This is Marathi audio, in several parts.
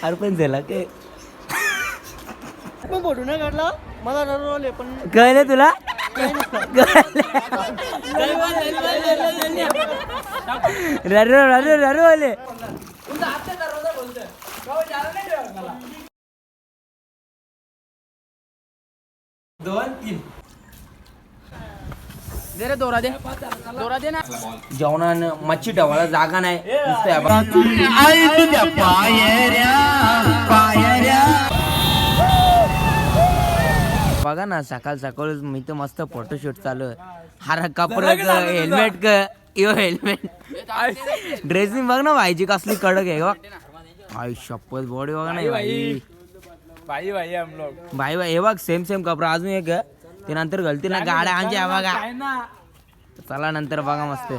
अरे पण झाला काय पण बोलू नाही काढला मला रडवले पण कळलं तुला रडवले 2-3 दे रे दोरा दे ना जेवणानं मच्छी ठेवायला जागा नाही बघा ना सकाळ सकाळच मी तर मस्त फोटोशूट चालू हारा कपडा हेल्मेट यो हेल्मेट ड्रेसिंग बघ ना भाईची कसली कडक आहे भाई शपथ बॉडी बघा ना भाई भाई हे बघ सेम कपडा अजून एक ते नंतर घालतील ना गाड्या आमच्या बघा चला नंतर बघा मस्त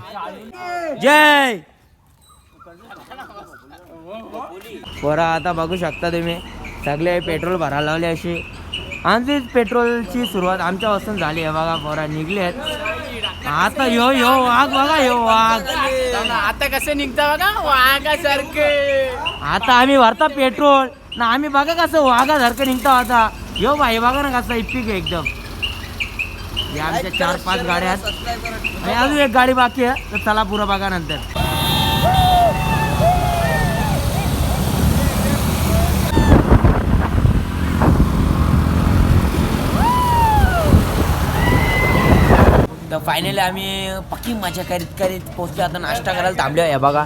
जय पोरा आता बघू शकता तुम्ही सगळे पेट्रोल भरायला लावले अशी आमची पेट्रोलची सुरुवात आमच्या पासून झाली आहे बघा पोरा निघलेत आता यो वाघ बघा यो वाघ आता कसे निघता बघा वाघासारखे आता आम्ही भरता पेट्रोल ना आम्ही बघा कसं वाघासारखं निघतो आता यो भाई बघा ना कसं इपिक एकदम आमच्या 4-5 गाड्या आणि अजून एक गाडी बाकी आहे तर चला पुरं बघा नंतर तर फायनली आम्ही पक्की मजा करीत पोहोचलो आता नाश्ता करायला थांबलो आहे बघा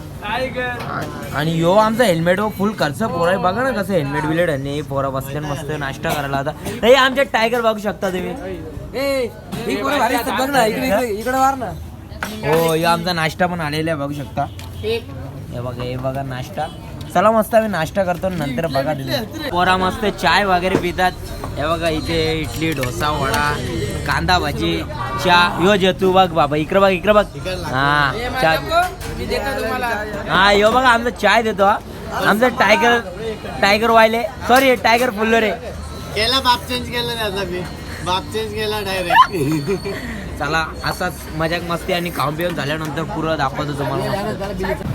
आणि यो आमचा हेल्मेट व फुल खर्च पोरा बघा ना कसं हेल्मेट बिलेट आणि पोरा बसले मस्त नाश्ता करायला आता हे आमच्या टायगर बघू शकता तुम्ही इकडे वार ना हो यो आमचा नाश्ता पण आलेला आहे बघू शकता हे बघा नाश्ता चला मस्त आम्ही नाश्ता करतो नंतर बघा तुम्ही पोरा मस्त चाय वगैरे पितात हे बघा इथे इडली डोसा वडा कांदा भाजी चहा यो जे तू बघ बाबा इकडे बघ हा चहा हा यो बघा आमचा चाय देतो आमचा टायगर वायले सॉरी टायगर फुल्लो रे केला बाप चेंज केला डायरेक्ट चला असाच मजाक मस्ती आणि खाऊन पिऊन झाल्यानंतर पुरं दाखवतो तुम्हाला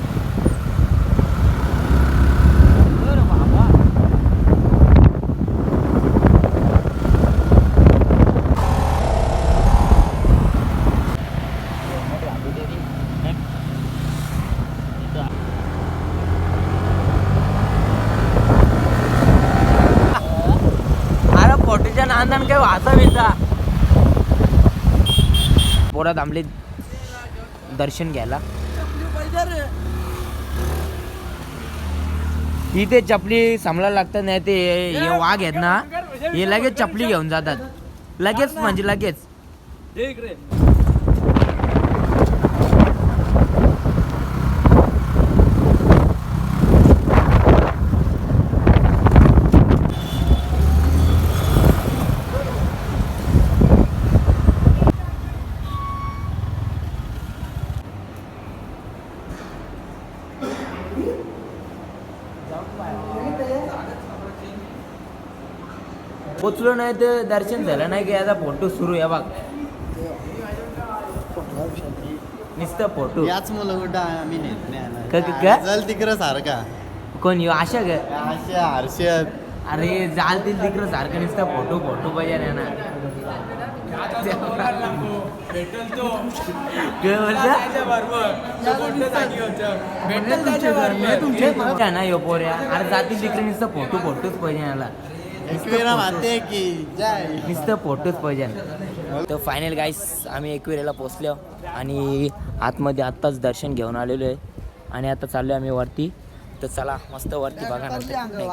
फोटोच्या नांदान काय वाचा बिचा पोरा थांबले दर्शन घ्यायला इथे चपली सांभाळायला लागतात नाही ते हे वाघ आहेत ना हे लगेच चपली घेऊन जातात लगेच म्हणजे लगेच पोचलो नाही तर दर्शन झालं नाही की आता फोटो सुरू आहे बघ नुसतं फोटो याच मुलं कुठं आम्ही नेत नाही चल तिकडं सारखा कोण येऊ आशा ग हर्षद अरे चालतील तिकडं सारखं नुसतं फोटो पाहिजे ना ना यो पोऱ्या अरे जातील तिकडे नुसतं फोटोच पाहिजे याला नुसतं फोटोच पाहिजे तर फायनल गाईस आम्ही एकविरेला पोचलो आणि आतमध्ये आत्ताच दर्शन घेऊन आलेलो आहे आणि आता चाललो आम्ही वरती तर चला मस्त वरती बघा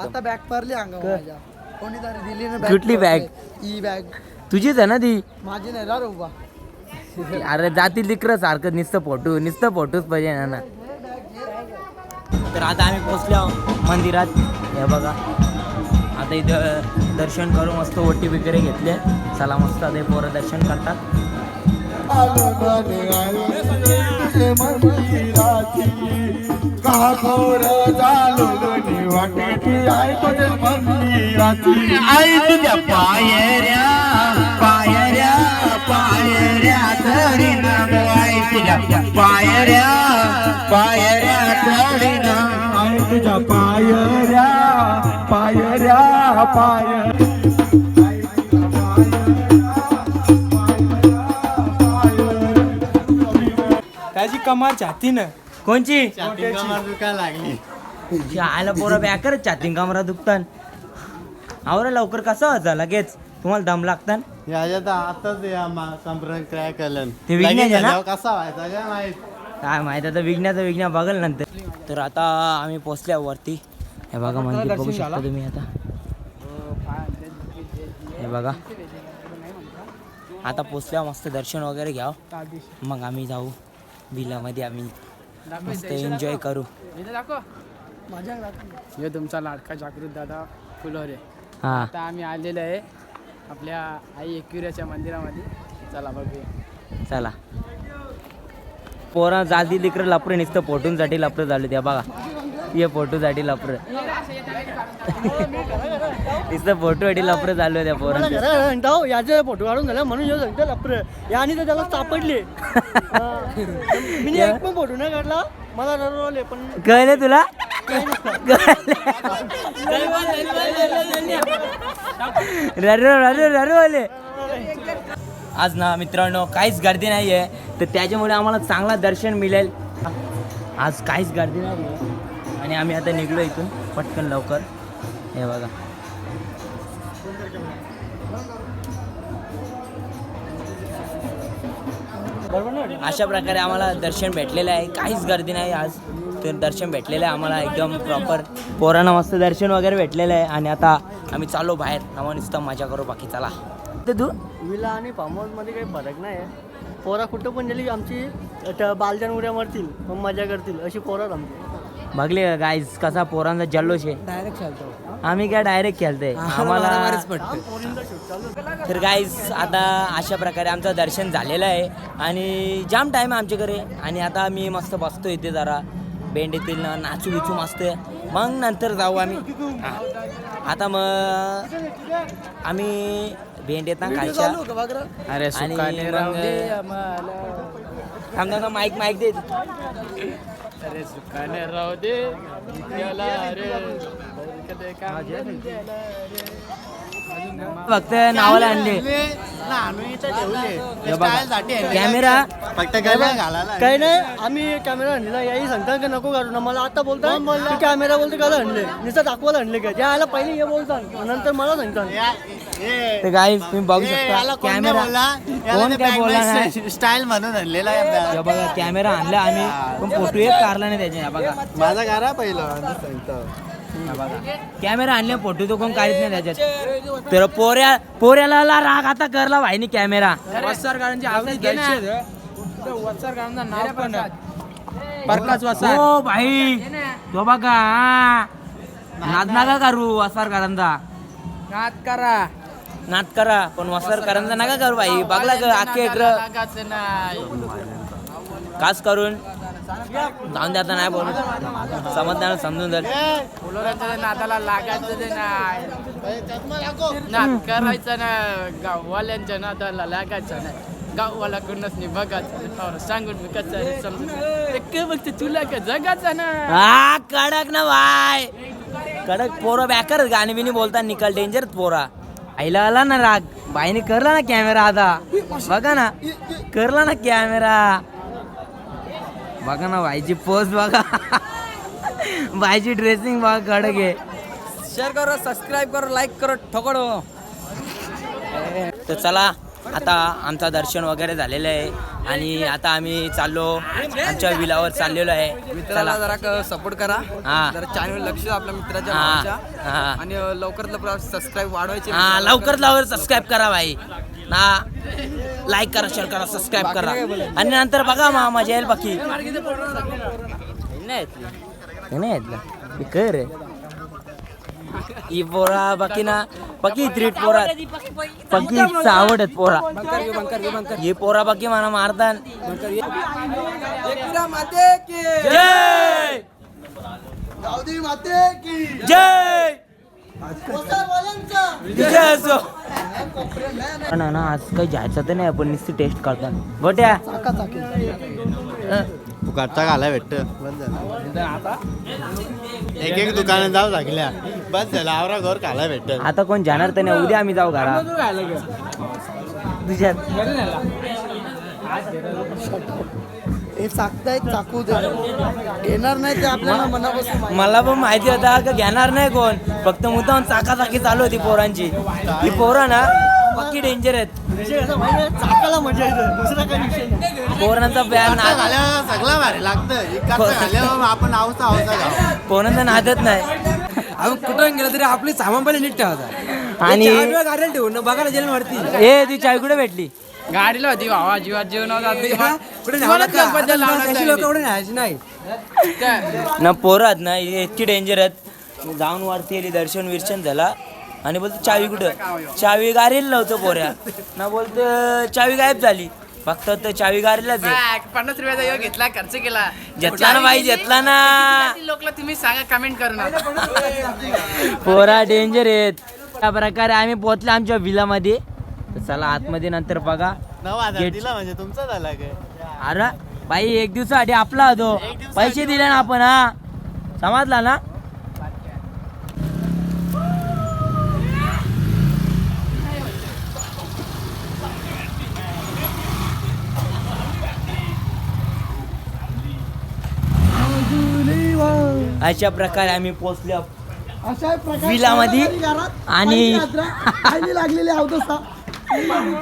आता बॅग पडली कोणीतरी दिली ना कुठली बॅग ई बॅग तुझीच आहे ना ती माझी नाही रा उभा अरे जातील तिकडं सारखं नुसतं फोटोच पाहिजे ना तर आता आम्ही पोचलो मंदिरात हे बघा आता इथं दर्शन करू मस्त ओटी वगैरे घेतले. चला मस्त ते पोरं दर्शन करतात. आई तुझ्या पायऱ्या पायऱ्या पायऱ्या धरीन आई तुझ्या पायऱ्या पायऱ्या धरीन आई तुझ्या पायऱ्या पायऱ्या पायऱ्या. त्याची कमार छाती ना कोणची दुकान लागली आयला पोरं बॅकरच छातीन कामरा दुखतान. आवरा लवकर कसं व्हायचं लगेच तुम्हाला दम लागतान. याच्यात आताच या संपर्क काय केलं ते विघ्नाचं ना? कसा व्हायचा काय माहित. काय माहित आता विघ्न बघल नंतर. तर आता आम्ही पोचल्या वरती. हे बघा मंदिर बघू शकता तुम्ही. आता हे बघा आता पोचल्या मस्त दर्शन वगैरे घ्याव मग आम्ही जाऊ बिलामध्ये. आम्ही मस्त एन्जॉय करू. हे तुमचा लाडका जागृत दादा फुलोरे. हा आता आम्ही आलेलो आहे आपल्या आई एकविराच्या मंदिरामध्ये. चला बघूया. चला पोरा जाती तिकडे लपरे नुसतं फोटोसाठी लपरं झालं त्या बघा. ये फोटोसाठी लपरं नुसतं फोटोसाठी लपरं चालू आहे त्या पोरा. याचे फोटो काढून झाला म्हणून येऊ सांगतो लपर याने तर त्याला सापडले. मी एक पण फोटो नाही काढला मला रडवले पण कळले तुला. ररवले. आज ना मित्रांनो काहीच गर्दी नाही आहे तर त्याच्यामुळे आम्हाला चांगला दर्शन मिळेल. आज काहीच गर्दी नाही आहे आणि आम्ही आता निघलो इथून पटकन लवकर. हे बघा अशा प्रकारे आम्हाला दर्शन भेटलेलं आहे. काहीच गर्दी नाही आज. तर दर्शन भेटलेलं आहे आम्हाला एकदम प्रॉपर. पोरांना मस्त दर्शन वगैरे भेटलेलं आहे आणि आता आम्ही चाललो बाहेर. नावा नुसतं मजा करू बाकी. चला ते तू विला आणि फार्म हाऊस मध्ये काही फरक नाही आहे. पोरा कुठं पण गेली आमची बालजान उड्या मारतील पण मजा करतील अशी पोरं आमची. बघले का गाईज कसा पोरांचा जल्लोष आहे. डायरेक्ट चालतो आम्ही काय डायरेक्ट खेळतोय आम्हाला. तर गाईज आता अशा प्रकारे आमचं दर्शन झालेलं आहे आणि जाम टाईम आहे आमच्याकडे. आणि आता मी मस्त बसतो इथे जरा बेंडीतील नाचू बिचू मस्त. मग नंतर जाऊ आम्ही. आता मग आम्ही भेंडेत ना खायच्या. अरे आणि सुखाने राहू दे आम्हाला. थांबता माईक दे. अरे सुखाने राहू दे याला रे. कधी काम द्यायला रे. फक्त नावाला आणले कॅमेरा फक्त कॅमेरा घालायला काही नाही आम्ही कॅमेरा आणलेला याही सांगता की नको काढू ना मला आता बोलता की कॅमेरा बोलते का आणले नुसतं दाखवायला आणले का यायला पहिले हे बोलतात नंतर मला सांगतात. तर गाईज तुम्ही बघू शकता कॅमेरा कोण काय बोलला नाही. स्टाईल म्हणून आणलेला आहे. हे बघा कॅमेरा आणला आम्ही पण फोटो एक काढला नाही त्याचे. बघा माझा घरा पहिलं सांगतो. कॅमेरा आणले फोटो तो कोण काढत नाही त्याच्यात. तर पोऱ्याला राग आता करला भाईनी कॅमेरा. वत्सर गावांची आवडी घ्यायची. वत्सर गावांचं नाव पण प्रकाश वत्सर. हो भाई तो बघा हा. नाद नका करू वसारकरांचा. नाद करा पण वसारकरांचा नका करू भाई. बघला का अख्खे खास करून जाऊन द्या आता नाही बोलू समजणार समजून जाईल. फुलोऱ्यांच्या नादाला लागायचं ते नाही. नाद करायचं ना गाववाल्यांच्या नादाला लागायचं नाही. गाववाला कोणच नाही बघायचं सांगून मी कसं समजून बघते तुला का जगाचं ना. हा कडक ना भाई कडक पोरं बॅकर गाणी बिनी बोलता निकल डेंजर पोरा. आईला आला ना राग बाईने करला ना कॅमेरा. आता बघा ना करला ना कॅमेरा. बघा ना भाईची पोस्ट बघा. भाईची ड्रेसिंग बघा कडक आहे. शेअर करो सबस्क्राईब करो लाईक करो ठोकडो. तर चला आता आमचं दर्शन वगैरे झालेलं आहे आणि आता आम्ही चाललो आमच्या विलावर चाललेलो आहे. मित्राला जरा सपोर्ट करा. हा. जरा चॅनल लक्ष आपल्या मित्राच्या हा. भावाच्या. हा. आणि लवकरात लवकर सबस्क्राईब वाढवायचे. हा लवकर सबस्क्राईब करा भाई ना. लाईक करा शेअर करा सबस्क्राईब करा आणि नंतर बघा मजा येईल बाकी. नाही येतलं कर ही पोरा बाकी ना बाकी त्रीट पोरा बाकी आवडत पोरा हे पोरा बाकी मला मारतात जय जय जय असो ना ना आज काही जायचं तर नाही आपण नुसती टेस्ट करतात गोट्या फुकाटचा घाला भेटत एक एक दुकानात जाऊ लागल्या बस झालं आवरा घर खायला भेटत आता कोण जाणार तर नाही उद्या आम्ही जाऊ घरा तुझ्यात हे चाकतायत चाकू घेणार नाही ते आपल्याला मनापासून माहिती. मला पण माहिती होता का घेणार नाही कोण फक्त मुद्दाम चाकाचाकी चालू होती पोरांची ही पोरं ना बाकी डेंजर आहेत विषय कसा माहिती आहे? चाकाला मजा येते दुसरा काही विषय नाही. पोरांचा बॅन घाल्यावर सगळं भारी लागतं इकडचं घाल्यावर आपण आवसा आवसा पोरांचा नादत नाही आपण कुठं गेलं तरी आपली सामान पण नीट ठेवायचा आणि गाड्याला ठेवून बघायला जेल मारती ए ती चाय कुठे भेटली गाडीला होती भावा जीवात जीवन कुठे लोक एवढे न्यायची नाही ना पोरात ना इतकी डेंजर आहेत जाऊन वरती आली दर्शन विर्शन झाला आणि बोलतो चावी कुठं चावी गाडीला लावतो पोऱ्या ना बोलतो चावी गायब झाली फक्त तर चावी गाडीलाच आहे 50 रुपयाचा योग घेतला खर्च केला घेतला ना बाई घेतला ना लोकला तुम्ही सांगा कमेंट करून पोरा डेंजर आहेत त्या प्रकारे आम्ही पोहोचले आमच्या विला मध्ये तर चला आतमध्ये नंतर बघा 9,000 दिला म्हणजे तुमचा झाला काय अरे बाई एक दिवसासाठी आपला होतो पैसे दिले ना आपण हा समजला ना अशा प्रकारे आम्ही पोहोचलो विला मध्ये आणि लागलेली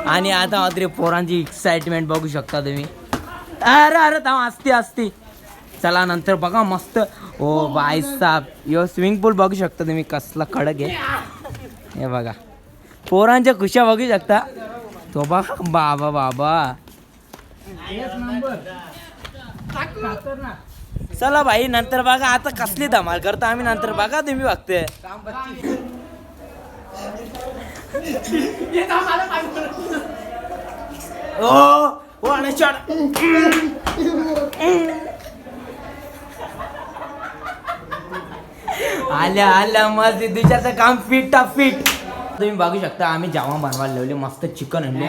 आणि आता मात्र पोरांची एक्साइटमेंट बघू शकता तुम्ही अरे अरे थांब असते चला नंतर बघा मस्त O by Saheb yo swimming पूल बघू शकता तुम्ही कसला कडक आहे हे बघा पोरांच्या खुशा बघू शकता तो बघा बाबा बाबा चला भाई नंतर बघा आता कसली धमाल करतो आम्ही नंतर बघा तुम्ही बघते ओ आणि शॉट आल्या मस्त दुसऱ्याचं काम फिट तुम्ही बघू शकता आम्ही जेवण बनवायला लावले मस्त चिकन आणले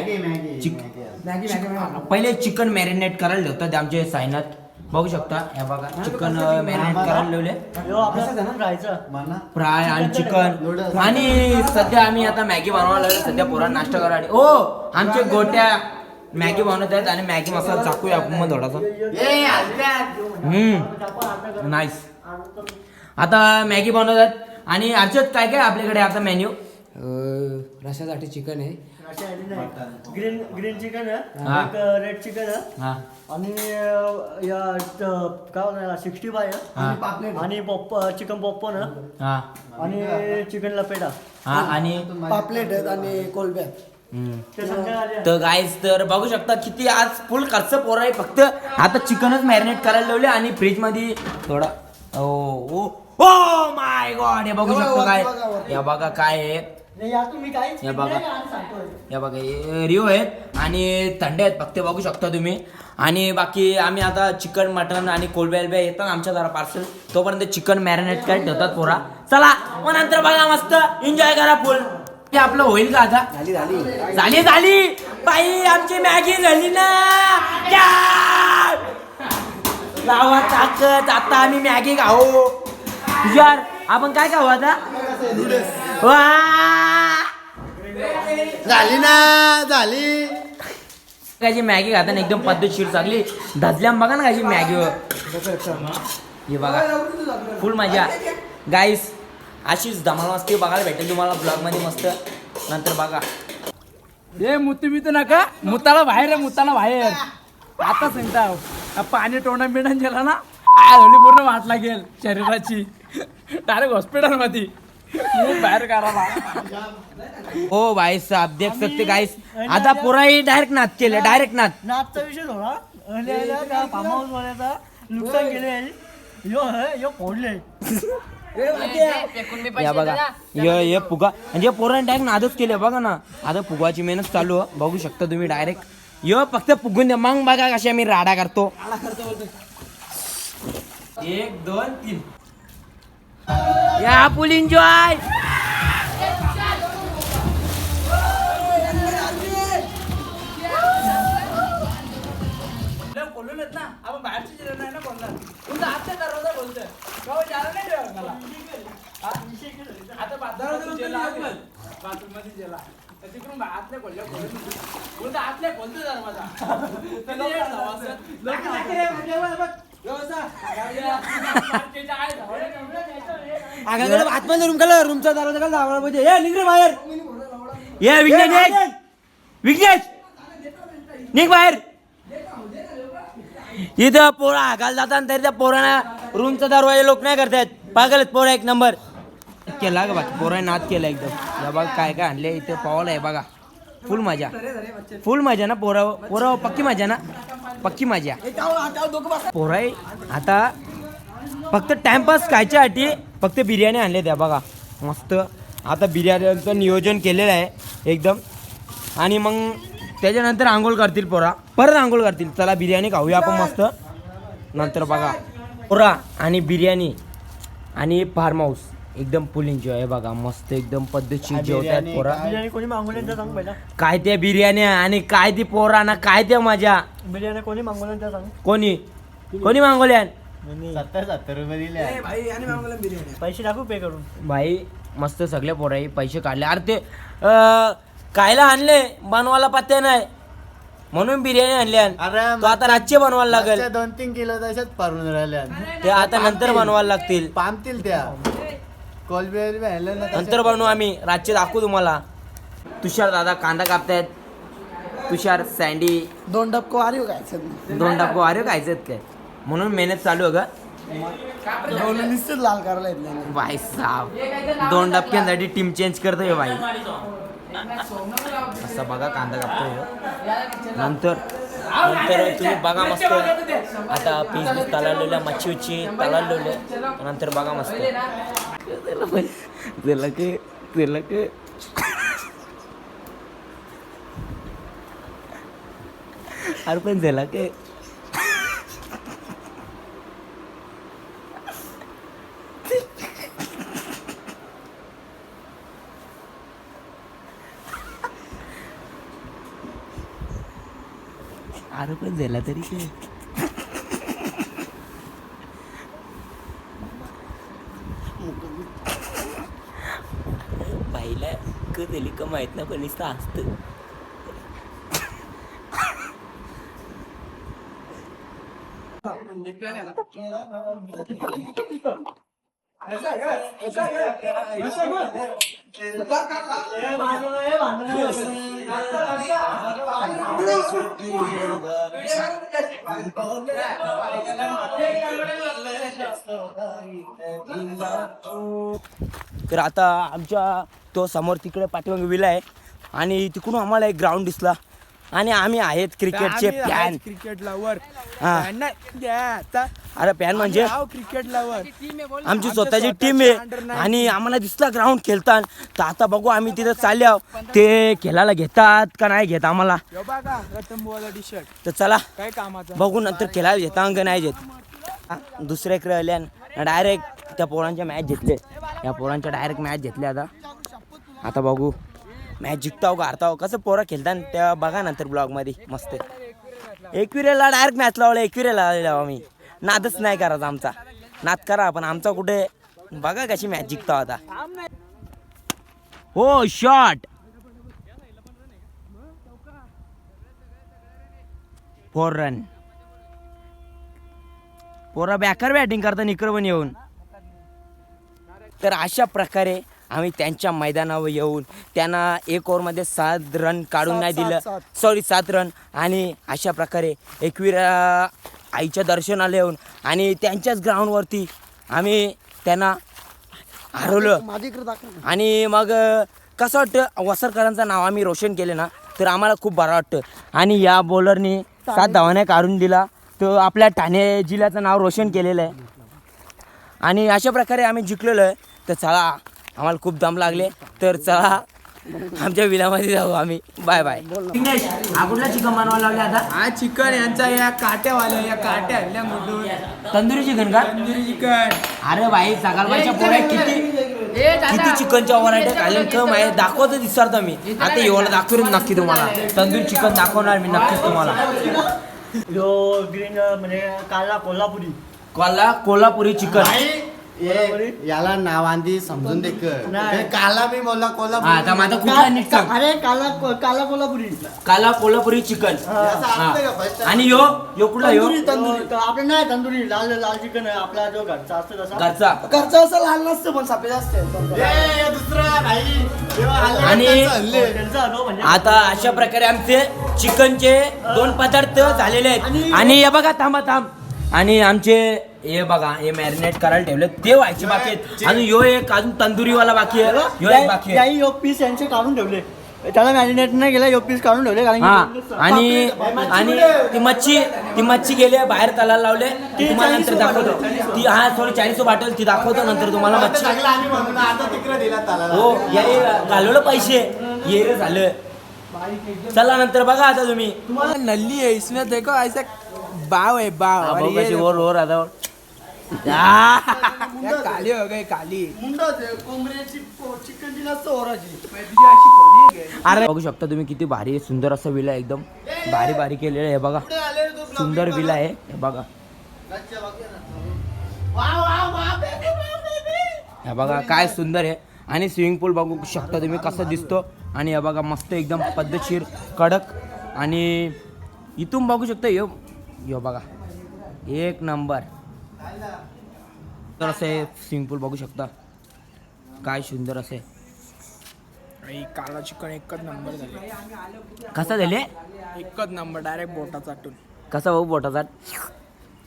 पहिले चिकन मॅरिनेट करायला ठेवतात आमचे सायनात बघू शकता हे बघा चिकन मॅरिनेट करायला लावले फ्राय आणि चिकन आणि सध्या आम्ही आता मॅगी बनवायला लागलो सध्या पोरांना नाश्ता करायला ओ आमचे गोट्या मॅगी बनवत आहेत आणि मॅगी मसाला टाकूया आपण मग थोडासा नाईस आता मॅगी बनवतात आणि अर्चत काय काय आपल्याकडे आता मेन्यू रशासाठी चिकन आहे ग्रीन चिकन हा. आहे रेड चिकन आहे हा आणि या काय म्हणतात 65 आहे आणि चिकन पॉपकॉर्न आहे हा आणि चिकन लपेटा हा आणि पापलेट आहेत आणि कोलब्या ते सगळं तर गाईज तर बघू शकता किती आज फुल खर्च पोर आहे फक्त आता चिकनच मॅरिनेट करायला लावले आणि फ्रीज मध्ये थोडा ओ माय गॉड हे बघू शकतो काय या बघा काय आहे हे बघा हे बघा रिओ आहेत आणि थंडे आहेत फक्त बघू शकता तुम्ही आणि बाकी आम्ही आता चिकन मटन आणि कोलब्या येतात आमच्या जरा पार्सल तोपर्यंत चिकन मॅरिनेट काय ठेवतात पोरा चला मग नंतर बघा मस्त एन्जॉय करा फुल ते आपलं होईल का आता झाली बाई आमची मॅगी झाली ना लावा ताकद आता आम्ही मॅगी खाऊ यार आपण काय खाऊ आता झाली ना झाली कायची मॅगी खाताना एकदम पद्धतशीर चांगली धजल्या बघा ना कायची मॅगी हे बघा फुल मजा गाईस अशीच धमाल मस्ती बघायला भेटेल तुम्हाला ब्लॉग मध्ये मस्त नंतर बघा हे मुती बित नका मुताला बाहेर आता सांगता पाणी तोंडा बिडा गेला ना आळवली पूर्ण वाट लागेल शरीराची डायरेक्ट हॉस्पिटल मध्ये बाहेर काढावा हो भाई साहब देख सकते गाइस आता पुराही डायरेक्ट नाच केलं डायरेक्ट नाच नाचचा विषय थोडा फार्म हाऊस वाल्याचा नुकसान केले यो फोडले या बघा हे फुगा म्हणजे पोरांनी डायरेक्ट नादच केले बघा ना. आता फुगाची मेहनत चालू आहे बघू शकता तुम्ही डायरेक्ट फक्त फुगून द्या मग बघा कशा मी राडा करतो. 1 2 3 या फुल एन्जॉय. आतमध्ये रूम खाला रूमचा दरवाजा खाला जावं पाहिजे. ए निघ रे बाहेर. ये विघ्नेश निघ बाहेर. इथं पोरा हाकाल जातात तरी त्या पोरांना रूमचा दरवाजा लोक नाही करतात. पागल पोरा एक नंबर केला का बाकी पोराने नाद केला एकदम. या बघा काय काय आणले इथे पावलं आहे बघा. फुल मजा ना पोरा पक्की मजा ना पक्की मजा. पोरा आता फक्त टाइमपास खायच्यासाठी फक्त बिर्याणी आणले त्या बघा मस्त. आता बिर्याणीचं नियोजन केलेलं आहे एकदम. आणि मग त्याच्यानंतर आंघोळ करतील पोरा परत आंघोळ करतील. चला बिर्याणी खाऊया आपण मस्त. नंतर बघा पोरा आणि बिर्याणी आणि फार्म हाऊस एकदम फुल एन्जॉय आहे बघा मस्त एकदम पद्धतशीर जेवतात पोरा. बिर्याणी कोणी मागवली तर सांग पहिला. काय त्या बिर्याणी आणि काय ती पोरांना काय त्या मजा. बिर्याणी कोणी मागवली तर सांग. कोणी मागवल्या 70 रुपये दिले. पैसे टाकू पे करून. भाई मस्त सगळे पोराई पैसे काढले. अरे ते कायला आणले बनवायला पत्ते नाही म्हणून बिर्याणी आणली. तो आता रातचे बनवायला लागेल. 2-3 किलो तशाच पारून राहिल्या. ते आता नंतर बनवायला लागतील. पामतील त्या कोलबी नंतर बनवू आम्ही रातचे दाखवू तुम्हाला. तुषार दादा कांदा कापतायत. तुषार सँडी 2 डबको आर्यो खायचे काय म्हणून मेहनत चालू आहे का. निश्चित लाल करायला येत भाई साहेब 2 डबक्यांसाठी टीम चेंज करतोय भाई. असं बघा कांदा कापतोय. नंतर तुम्ही बघा मस्त आता पीस तळलेल्या मच्छी तळलेले. नंतर बघा मस्त अरे पण झाला के अरे पण झाला तरी काय. बाईला कधी का माहित ना पण नुसतं असत. तर आता आमच्या तो समोर तिकडे पाठीमागे विला आहे आणि तिकडून आम्हाला एक ग्राउंड दिसला आणि आम्ही आहेत क्रिकेटचे फॅन. Cricket lover. अरे फॅन म्हणजे क्रिकेट लवर आमची स्वतःची टीम आहे आणि आम्हाला दिसला ग्राउंड खेळतात. तर आता बघू आम्ही तिथं चालले आहोत. ते खेळायला घेतात का नाही घेत आम्हाला. बघा रतनबुवाला टी शर्ट तर चला काय कामाचा. बघू नंतर खेळायला घेता का नाही घेत. दुसऱ्या खेळल्यान डायरेक्ट त्या पोरांच्या मॅच घेतले. या पोरांच्या डायरेक्ट मॅच घेतल्या. आता बघू मॅच जिंकताव का हारताव कसं पोरं खेळतात त्या बघा नंतर ब्लॉगमध्ये मस्त. एकविरेला डायरेक्ट मॅच लावलं. एकविरेला आम्ही नादच नाही करायचा आमचा. नाद करा पण आमचा कुठे बघा कशी मॅच जिंकता आता. हो शॉट 4 रन. पोरा बॅकर बॅटिंग करता निकरवून येऊन. तर अशा प्रकारे आम्ही त्यांच्या मैदानावर येऊन त्यांना 1 ओव्हरमध्ये 7 रन काढून नाही दिलं. 7 रन. आणि अशा प्रकारे एकविरा आईच्या दर्शनाला येऊन आणि त्यांच्याच ग्राउंडवरती आम्ही त्यांना हरवलं. आणि मग कसं वाटतं वसरकरांचं नाव आम्ही रोशन केले ना तर आम्हाला खूप बरं वाटतं. आणि या बॉलरनी 7 धावाने काढून दिला तर आपल्या ठाणे जिल्ह्याचं नाव रोशन केलेलं आहे. आणि अशा प्रकारे आम्ही जिंकलेलो आहे. तर चला आम्हाला खूप दम लागले तर चला आमच्या विलामध्ये जाऊ आम्ही. Bye bye. विघ्नेश हा कुठला चिकन बनवायला लावले आता? हा चिकन यांचा या काट्यावाल्या या काट्या आणल्या मोठून तंदुरी चिकन का? तंदुरी चिकन. अरे भाई सकाळच्या पोळ्या किती चिकनच्या व्हरायटी खाल्ल्या कम आहे. दाखवतो दिसणार मी आता एवढं दाखवून नक्की तुम्हाला तंदुरी चिकन दाखवणार मी नक्कीच तुम्हाला. यो ग्रीन म्हणजे काला कोल्हापुरी कोल्हापुरी चिकन. याला नाव आधी समजून दे कर. नाही. हे काला मी बोलला हा कोल्हापूर. आता माझा कुठला नीट सांग. अरे काला कोल्हापुरी कोल्हापुरी चिकन. याचा अर्थ का first? आणि यो कुठला यो आपलं नाही तंदुरी लाल चिकन आहे आपला जो घरचा असतो तसा. घरचा. घरचा असं लाल नसतं पण सफेद असते हे दुसरा भाई. जेव्हा आले आणि- त्यांचं हल्ले. त्यांचा अनुभव म्हणजे आता अशा प्रकारे आमचे चिकनचे 2 पदार्थ झालेले आहेत. आणि हे बघा थांब आणि आमचे हे बघा हे मॅरिनेट करायला ठेवले ते व्हायचे बाकी आहेत. आणि यो एक अजून तंदुरीवाला बाकी आहे. यो एक बाकी आहे. त्याही योग पीस यांचे काढून ठेवले त्याला मॅरिनेट नाही केला योग पीस काढून ठेवले कारण हा की- आणि ती मच्छी गेली आहे, बाहेर तलाला लावले. ती तुम्हाला नंतर दाखवतो. ती हा थोडी 40 वाटेल ती दाखवतो नंतर तुम्हाला मच्छी. चांगला आम्ही म्हणून आता तिकडे दिला तालाला. हो याने घालवलं पैसे ये रे झालं. चला नंतर बघा आता तुम्ही. तुम्हाला नल्ली आहे इसमें देखो ऐसा बाव है बाव. और ये देखो, वर आता या काली हो गई काली. मुंडाच आहे, कोंबड्याची चिकनची नसतं ओराची. अरे बघू शकता तुम्ही किती भारी सुंदर असं विला एकदम भारी केलेलं आहे. हे बघा सुंदर विला आहे. हे बघा हे बघा काय सुंदर आहे. आणि स्विमिंग पूल बघू शकता तुम्ही कसं दिसतो. आणि हे बघा मस्त एकदम पद्धतशीर कडक. आणि इथून बघू शकता यो बघा एक नंबर. तर असं आहे स्विमिंग पूल बघू शकता काय सुंदर असे. काला चिकन एकच नंबर झाले. कसा झाले एकच नंबर डायरेक्ट बोटा चाटून. कसा भाऊ बोटाचा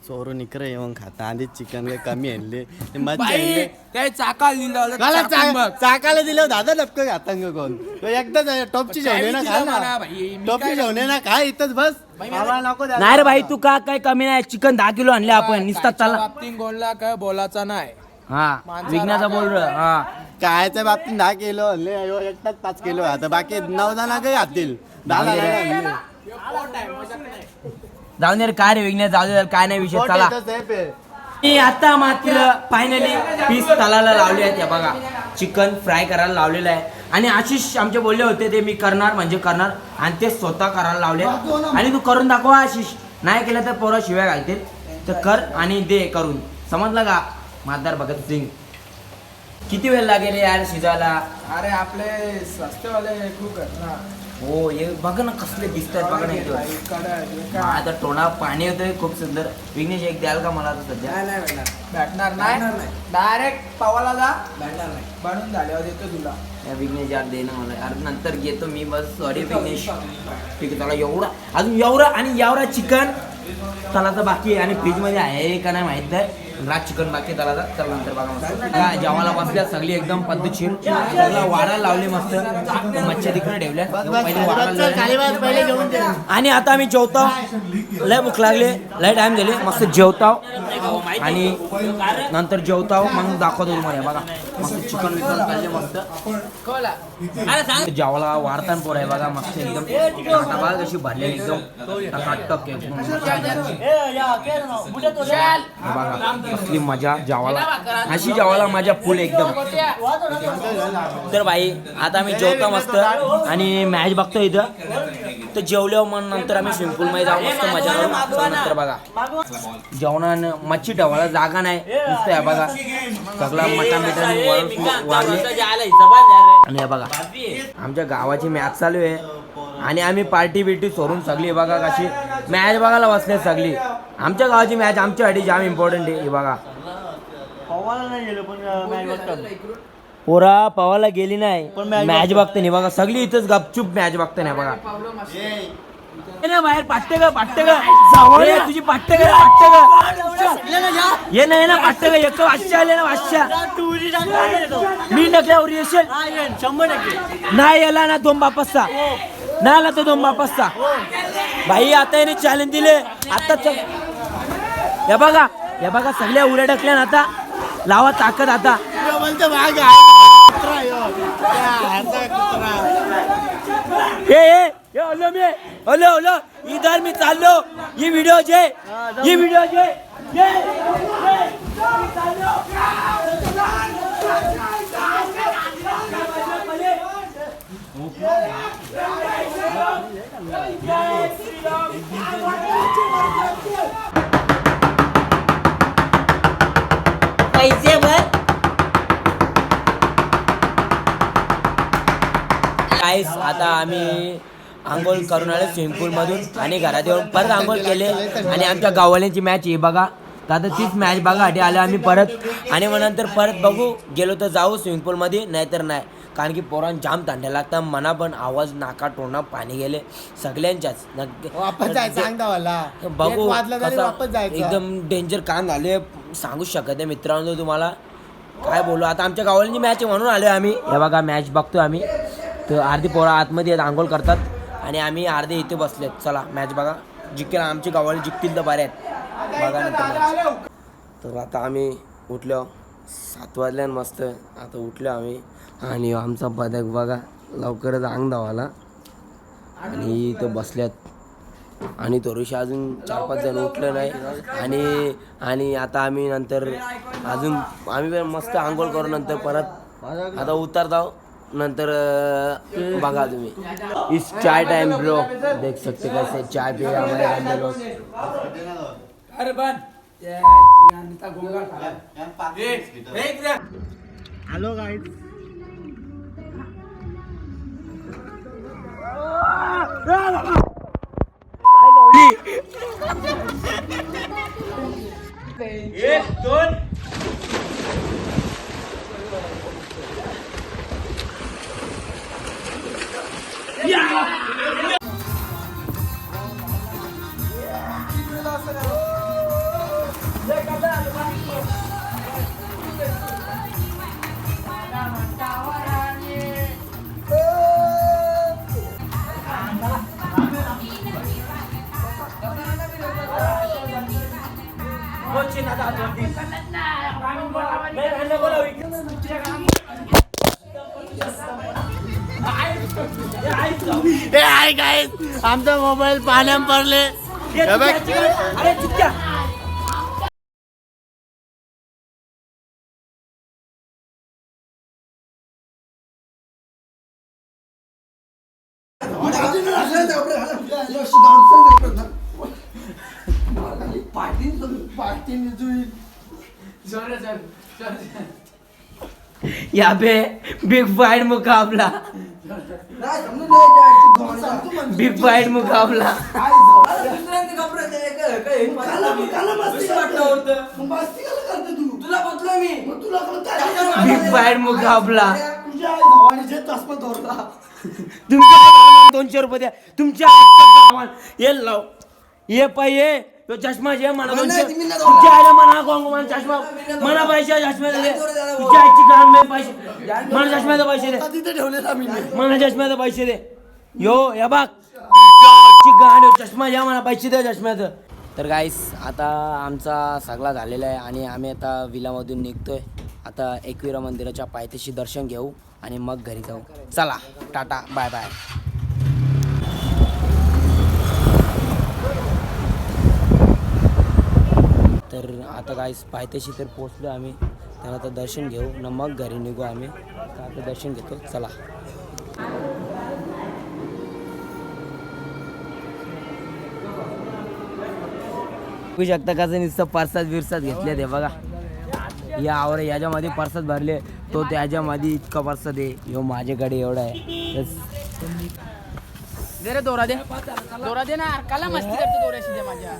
चोरून इकडे येऊन खाता आधी चिकन कमी आणले ते मच्छी बाई, आणले. ते चाकाला दिलं होतं, मला चाकून बघ. चाकाला दिलं दादा डबकं खाता कोण तो एकदाच टॉपची जेवणे ना खा मला ना. भाई, मी टॉपची काय जेवणे ना खा इथंच बस. मला नको द्यायला. नाही रे भाई तू का काय कमी नाही. चिकन 10 किलो आणले आपण निसतात चालला. बाबतीत बोलला काय बोलाचा नाही. हा विघ्नाचा बोल र हा कायच्या बाबतीत 10 किलो आणले अयो, एकटाच 5 किलो आता बाकी 9 जण काही घातील 10 जण आणले. जाऊन दे रे, काय रे विघ्न जाऊ दे काय नाही विषय. पोट चला येतच आहे पे. मी आता मात्र फायनली पीस तलाला लावले आहेत. या बघा चिकन फ्राय करायला लावलेलं आहे. आणि आशिष आमचे बोलले होते ते मी करणार म्हणजे करणार आणि ते स्वतः करायला लावले. आणि तू करून दाखव आशिष. नाही केलं तर पोरं शिव्या घालतील. तर कर आणि दे करून. समजलं का मादार भगत सिंग. किती वेळ लागेल यार शिजायला. अरे आपले स्वस्तवाले खूप आहेत ना. हो हे बघा ना कसले दिसतात बघा ना इथं. कडक आता तोंडा पाणी होतंय खूप सुंदर. विघ्नेश एक द्याल का मला आता सध्या. नाही भेटणार नाही. डायरेक्ट पवाला जा. भेटणार नाही. बनवून झाल्यावर देतो तुला. या विघ्नेश यार दे ना मला. अरे नंतर घेतो मी बस. सॉरी विघ्नेश. ठीक आहे चला एवढा अजून एवढा चिकन तलाचा बाकी आहे. आणि फ्रीजमध्ये आहे का नाही माहित नाही. रात चिकन बाकी तलाचा. चला नंतर बघा मस्त जेवायला बसल्या सगळी एकदम पद्धतशीर. सगळं वाढायला लावले मस्त. मच्छी तिकडे ठेवल्या पहिले वाढायला लावले. आणि आता आम्ही जेवतो. लय भूक लागले लय टाइम झाले. मस्त जेवतो आणि नंतर जेवतो मग दाखवतो तुम्हाला. बघा मस्त चिकन विकन खाल्ले मस्त. जेवायला वाढताना पोर आहे बघा मस्त एकदम. बघा कशी भरलेली एकदम टकाटक एकदम. बघा कसली मजा जेवायला. अशी जेवायला मजा फुल एकदम. तर भाई आता आम्ही जेवतो मस्त आणि मॅच बघतो इथं. तर जेवल्यावर मग नंतर आम्ही स्विमिंग पूल मध्ये जाऊ मस्त मजा करू. नंतर बघा जेवणानं मच्छी ठेवायला जागा नाही नुसतं. आहे बघा सगळं मटण बिटण वाढले. आणि हे बघा आमच्या गावाची मॅच चालू आहे. आणि आम्ही पार्टी बिर्टी सोडून सगळी बघा कशी मॅच बघायला बसले सगळी. आमच्या गावाची मॅच आमच्यासाठी जाम इम्पॉर्टंट आहे. हे बघा पवायला नाही गेलो पण मॅच बघतात. पोरा पवायला गेली नाही मॅच बघते नाही बघा. सगळी इथंच गपचूप मॅच बघते नाही बघा. ये ना बाहेर पाट्टे का तुझी पाट्टे का ये नाही ना पाट्टे का एक वाजता आले ना वाजता. मी टाकल्यावर येशील 100% नाही याला ना 2 बापसचा नाही आला तो 2 बापसचा. भाई आता याने चॅलेंज दिले आता. या बघा सगळ्या उड्या टाकल्या ना आता. लावा ताकद आता. हॅलो इधर मी चाललो. ही व्हिडिओ जे पैसे भर. गाईस आता आम्ही आंघोळ करून आलो स्विमिंग पूल मधून आणि घरात येऊन परत आंघोळ केले आणि आमच्या गाववाल्यांची मॅच आहे बघा. तर आता तीच मॅच बघासाठी आलो आम्ही परत आणि मग नंतर परत बघू गेलो तर जाऊ स्विमिंग पूल मध्ये नाहीतर नाही. कारण की पोरांना जाम थंड्या लागतात. मना पण आवाज नाका तोंडा पाणी गेले सगळ्यांच्याच. बघू एकदम डेंजर काम झाले सांगू शकत नाही मित्रांनो तुम्हाला काय बोलू. आता आमच्या गावाल्यांची मॅच आहे म्हणून आलोय आम्ही. हे बघा मॅच बघतोय आम्ही. तर अर्धी पोरं आतमध्ये आंघोळ करतात आणि आम्ही अर्धे इथे बसलेत. चला मॅच बघा. जिंकेल आमचे गावाले जिंकतील तर बरे आहेत बघा नंतर. तर आता आम्ही उठलो 7 वाजल्यान मस्त. आता उठलो आम्ही आणि आमचा पदक बघा लवकरच अंग धावाला आणि इथं बसल्यात आणि थोडीशी अजून 4-5 जण उठलं नाही आणि आता आम्ही नंतर अजून आम्ही मस्त आंघोळ करू नंतर परत आता उतर जाऊ नंतर बघा तुम्ही. इस चाय टाइम ब्रो देख सकते कैसे चाय पिए हमारे बंदे लोग. अरे बन हॅलो गाईज. आमचा मोबाईल पाण्यात पडले. अरे चुक्या यहाँ पे बिग फाइट मुकाबला. बिग फाइट मुकाबला. बिग फाइट मुकाबला. तुमच्या 200 रुपये द्या तुमच्या ये लाव ये पाहिजे तो चष्मा जे म्हणा तुमच्या आईला म्हणा गोंग म्हणा चष्मा म्हणा पैसे चष्मा दे तुझ्या आईची काम नाही पैसे म्हणा चष्म्याचे पैसे दे तिथे ठेवलेला मी म्हणा चष्म्याचे पैसे दे. यो या बघ तुझी गाडी चष्मा घ्या म्हणा पैसे दे चष्म्याचं. तर गाईस आता आमचा सगळा झालेला आहे आणि आम्ही आता विलामधून निघतोय. आता एकविरा मंदिराच्या पायथ्याशी दर्शन घेऊ आणि मग घरी जाऊ. चला टाटा बाय बाय. तर आता गाईस पायथ्याशी तर पोचलो आम्ही. तर आता दर्शन घेऊ न मग घरी निघू आम्ही. तर आता दर्शन घेतो चला. बघू शकता कसं नुसतं परसाद बिरसाद घेतले ते बघा. याच्यामध्ये परसाद भरले तो त्याच्यामध्ये इतका परसाद आहे. ह्यो माझ्याकडे एवढा आहे. दे रे दोरा दे ना काला मस्ती करतो दोऱ्याशी दे माझ्या.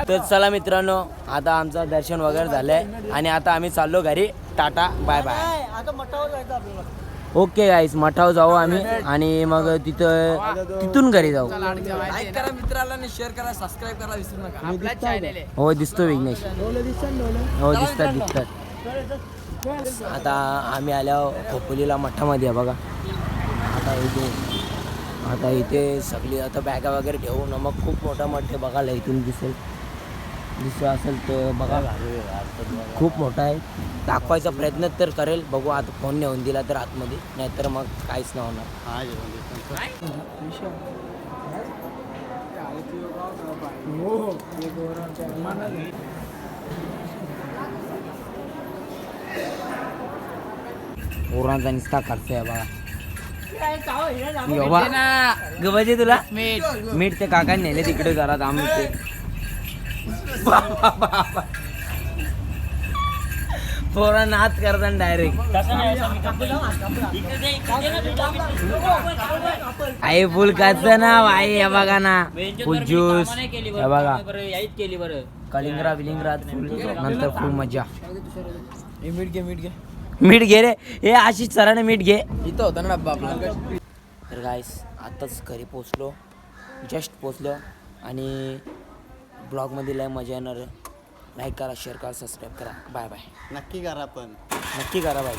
तर चला मित्रांनो आता आमचं दर्शन वगैरे झालंय आणि आता आम्ही चाललो घरी. Tata bye bye. आता मठावर जायचं आपल्याला. ओके गाईस मठावर जाऊ आम्ही आणि मग तिथून घरी जाऊ. लाईक करा मित्राला आणि शेअर करा सबस्क्राईब करा विसरू नका. आपला चॅनल आहे. हो दिसतो विघ्नेश. हो दिसतात. आता आम्ही आल्यावर खोपोलीला मठामध्ये आहे बघा. आता इथे सगळी आता बॅगा वगैरे ठेवू ना मग खूप मोठा मठ बघायला इथून दिसेल. दुसरं असेल तर बघा खूप मोठा आहे. दाखवायचा प्रयत्न तर करेल, बघू आता फोन नेऊन दिला तर आतमध्ये, नाहीतर मग काहीच नाही होणार. पोरांचा निस्ता खर्च आहे बघा. गबाजे तुला मीठ ते काका नेले तिकडे घरात आम्ही ते पोरा नाच करतात डायरेक्ट. आई फुल काचं नाव आई हे बघा ना, फुल ज्यूस हे बघा, कलिंगरा बिलिंगरा फुल, नंतर फुल मजा. मीठ घे रे, हे आशिष सराने मीठ घे. इथं होता ना डब्बा आपला. तर गाईस आत्ताच घरी पोचलो, जस्ट पोचलो आणि ब्लॉगमध्ये लय मजा येणार. लाईक करा, शेअर करा, सबस्क्राईब करा. Bye bye. नक्की करा पण. नक्की करा बाय.